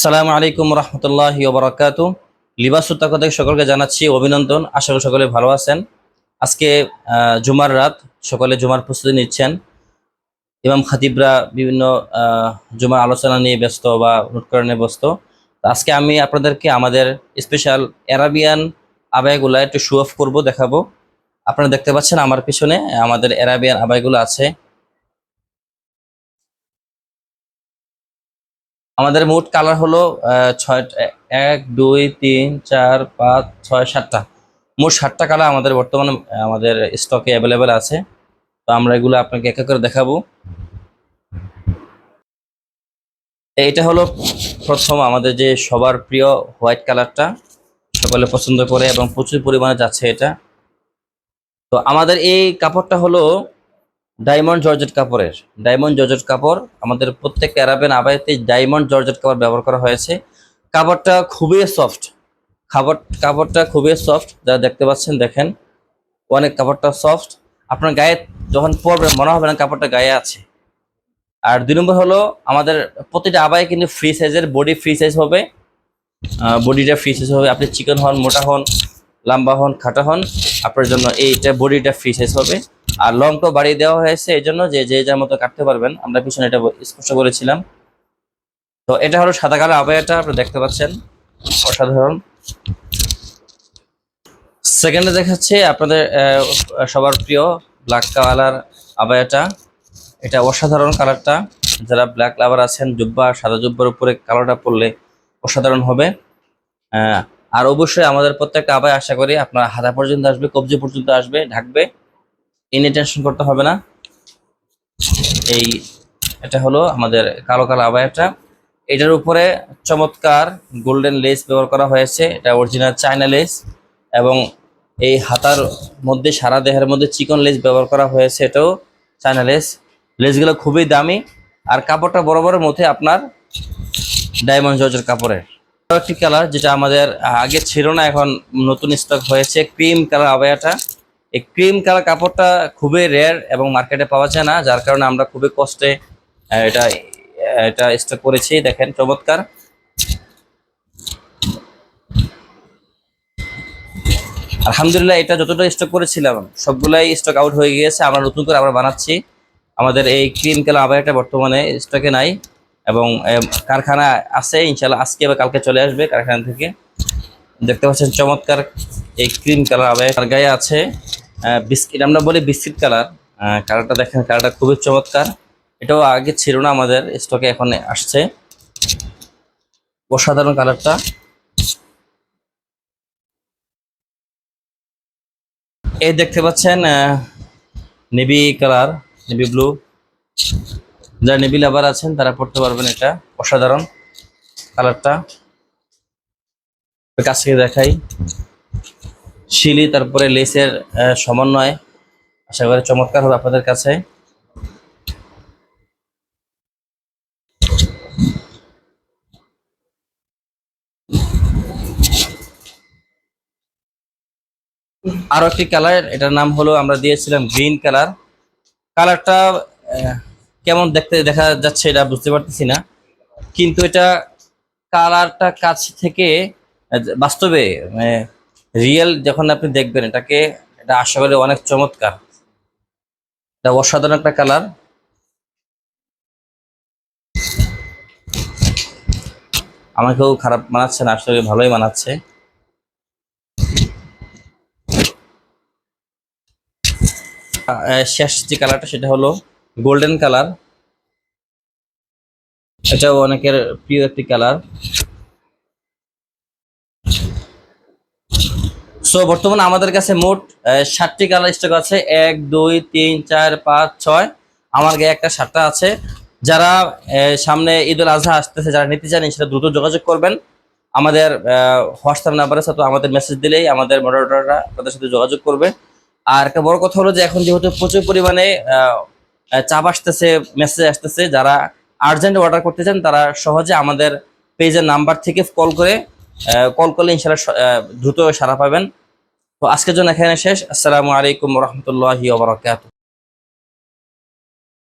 আসসালামু আলাইকুম রহমতুল্লাহি ওয়া বারাকাতুহু। লিবাস উত্তাকা থেকে সকলকে জানাচ্ছি অভিনন্দন। আশা করি সকলে ভালো আছেন। আজকে জুমার রাত, সকলে জুমার প্রস্তুতি নিচ্ছেন। ইমাম খাতিবরা বিভিন্ন জুমার আলোচনা নিয়ে ব্যস্ত বা নোট নিয়ে ব্যস্ত। তো আজকে আমি আপনাদেরকে আমাদের স্পেশাল অ্যারাবিয়ান আবায়াগুলো একটু শো অফ করবো, দেখাবো। আপনারা দেখতে পাচ্ছেন আমার পিছনে আমাদের অ্যারাবিয়ান আবায়াগুলো আছে। আমাদের মোট কালার হলো ছয়, 1 2 3 4 5 6 7টা, মোট 7টা কালার আমাদের বর্তমানে আমাদের স্টকে অ্যাভেলেবেল আছে। তো আমরা এগুলো আপনাকে এক এক করে দেখাবো। এটা হলো প্রথম আমাদের যে সবার প্রিয় হোয়াইট কালারটা, সকলে পছন্দ করে এবং প্রচুর পরিমাণে যাচ্ছে এটা। তো আমাদের এই কাপড়টা হলো ডায়মন্ড জর্জেট কাপড়ের, ডায়মন্ড জর্জেট কাপড়। আমাদের প্রত্যেকটা অ্যারাবিয়ান আবায়াতে ডায়মন্ড জর্জেট কাপড় ব্যবহার করা হয়েছে। কাপড়টা খুবই সফট, কাপড়টা খুবই সফট, যা দেখতে পাচ্ছেন, দেখেন অনেক কাপড়টা সফট। আপনার গায়ে যখন পরবেন মনে হবে না কাপড়টা গায়ে আছে। আর 2 নম্বর হলো আমাদের প্রতিটা আবায় কিন্তু ফ্রি সাইজের, বডি ফ্রি সাইজ হবে, বডিটা ফ্রি সাইজ হবে। আপনি চিকন হন, মোটা হন, লম্বা হন, খাটা হন, আপনার জন্য এইটা বডিটা ফ্রি সাইজ হবে। আর লংটাও বাড়িয়ে দেওয়া হয়েছে এই জন্য যে যে যার মতো কাটতে পারবেন। আমরা পিছনে এটা স্পষ্ট করেছিলাম। তো এটা হলো সাদা কালার আবায়াটা, আপনি দেখতে পাচ্ছেন, অসাধারণ। সেকেন্ডে দেখাচ্ছে আপনাদের সবার প্রিয় ব্ল্যাক কালার আবায়াটা। এটা অসাধারণ কালারটা। যারা ব্ল্যাক লাভার আছেন, জুব্বা, সাদা জুব্বার উপরে কালারটা পরলে অসাধারণ হবে। আর অবশ্যই আমাদের প্রত্যেকটা আবায় আশা করি আপনার হাতা পর্যন্ত আসবে, কবজি পর্যন্ত আসবে, ঢাকবে, এনে টেনশন করতে হবে না। এই এটা হলো আমাদের কালো কালো আবায়াটা। এটার উপরে চমৎকার গোল্ডেন লেস ব্যবহার করা হয়েছে, এটা অরিজিনাল চায়না লেস। এবং এই হাতার মধ্যে, সারা দেহের মধ্যে চিকন লেস ব্যবহার করা হয়েছে, এটাও চায়না লেস। লেসগুলো খুবই দামি। আর কাপড়টা বরাবরের মধ্যে আপনার ডায়মন্ড জর্জের কাপড়ের। একটি কালার যেটা আমাদের আগে ছিল না, এখন নতুন স্টক হয়েছে, ক্রিম কালার আবায়াটা। এই ক্রিম কালার কাপড়টা খুবই রেয়ার এবং মার্কেটে পাওয়া যায় না, যার কারণে আমরা খুবই কষ্টে এটা এটা স্টক করেছি। দেখেন চমৎকার। আলহামদুলিল্লাহ, এটা যতটা স্টক করেছিলাম সবগুলাই স্টক আউট হয়ে গিয়েছে। আমরা নতুন করে আবার বানাচ্ছি। আমাদের এই ক্রিম কালার আবায়াটা বর্তমানে স্টকে নাই এবং কারখানা আছে, ইনশাল্লাহ আজকে বা কালকে চলে আসবে কারখানা থেকে। দেখতে পাচ্ছেন চমৎকার এই ক্রিম কালার আবায়া। তার গায়ে আছে বিস্কিট, আমরা বলি বিস্কিট কালার। কালারটা দেখেন, কালারটা খুবই চমৎকার। এটাও আগে ছিল না আমাদের স্টকে, এখন আসছে। অসাধারণ কালারটা। এই দেখতে পাচ্ছেন নেভি কালার, নেভি ব্লু। যারা নেভি লাভার আছেন তারা পড়তে পারবেন, এটা অসাধারণ কালারটা। কাছ থেকে দেখাই, শিলি তারপরে লেসের সমন্বয়, আশা করি চমৎকার হবে আপনাদের কাছে। আরো একটি কালার, এটার নাম হলো আমরা দিয়েছিলাম গ্রিন কালার। কালারটা কেমন দেখতে দেখা যাচ্ছে এটা বুঝতে পারতেছি না, কিন্তু এটা কালারটা কাছ থেকে বাস্তবে রিয়েল যখন আপনি দেখবেন এটাকে, এটা আশা করি অনেক চমৎকার। এটা অসাধারণ একটা কালার। আমাকেও খারাপ মানাচ্ছে না, আসলে ভালোই মানাচ্ছে। শেষ যে কালারটা সেটা হলো গোল্ডেন কালার। এটাও অনেকের প্রিয় একটি কালার। সো বর্তমানে আমাদের কাছে মোট 7টি কালার স্টক আছে। 1 2 3 4 5 6, আমার গায়ে একটা 7টা আছে। যারা সামনে ঈদ উল আজহা আসতেছে, যারা নিতে চান সেটা দ্রুত যোগাযোগ করবেন। আমাদের হোয়াটসঅ্যাপ নাম্বারে সাথে আমাদের মেসেজ দিলেই আমাদের মডারেটররা আপনাদের সাথে যোগাযোগ করবে। আর একটা বড় কথা হলো যে এখন যেহেতু প্রচুর পরিমাণে চাপ আসতেছে, মেসেজ আসতেছে, যারা আর্জেন্ট অর্ডার করতে চান তারা সহজে আমাদের পেজের নাম্বার থেকে কল করলে ইনশাআল্লাহ দ্রুত সাড়া পাবেন। তো আজকের জন্য এখানে শেষ। আসসালামু আলাইকুম রহমতুল্লাহি ওয়া বারাকাতুহু।